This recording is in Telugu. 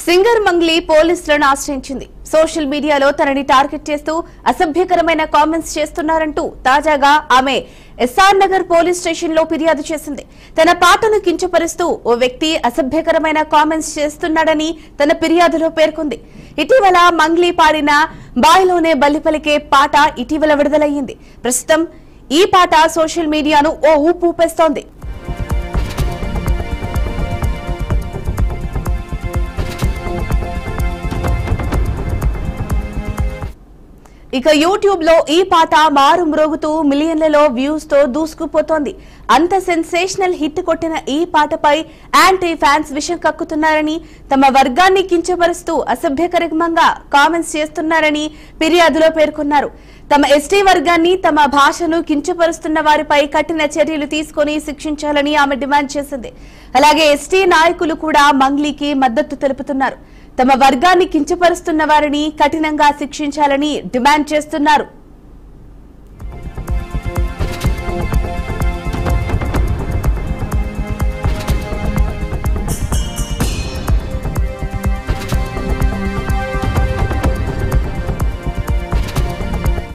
సింగర్ మంగ్లీ పోలీసులను ఆశ్రయించింది. సోషల్ మీడియాలో తనని టార్గెట్ చేస్తూ అసభ్యకరమైన కామెంట్స్ చేస్తున్నారంటూ తాజాగా ఆమె ఎస్ఆర్ నగర్ పోలీస్ స్టేషన్ లో ఫిర్యాదు చేసింది. తన పాటను కించపరుస్తూ ఓ వ్యక్తి అసభ్యకరమైన కామెంట్స్ చేస్తున్నాడని తన ఫిర్యాదులో పేర్కొంది. ఇటీవల మంగ్లీ పాడిన బాయిలోనే బల్లి పలికే పాట ఇటీవల విడుదలయ్యింది. ప్రస్తుతం ఈ పాట సోషల్ మీడియాను ఓ ఊపు ఊపేస్తోంది. ఇక యూట్యూబ్ లో ఈ పాట మారు మ్రోగుతూ మిలియన్లలో వ్యూస్ తో దూసుకుపోతోంది. అంత సెన్సేషనల్ హిట్ కొట్టిన ఈ పాటపై యాంటీ ఫ్యాన్స్ విషం కక్కుతున్నారని, తమ వర్గాన్ని కించపరుస్తూ అసభ్యకరంగా కామెంట్స్ చేస్తున్నారని ఫిర్యాదులో పేర్కొన్నారు. తమ ఎస్టీ వర్గాన్ని, తమ భాషను కించపరుస్తున్న వారిపై కఠిన చర్యలు తీసుకుని శిక్షించాలని ఆమె డిమాండ్ చేసింది. అలాగే ఎస్టీ నాయకులు కూడా మంగ్లీకి మద్దతు తెలుపుతున్నారు. తమ వర్గాన్ని కించపరుస్తున్న వారిని కఠినంగా శిక్షించాలని డిమాండ్ చేస్తున్నారు.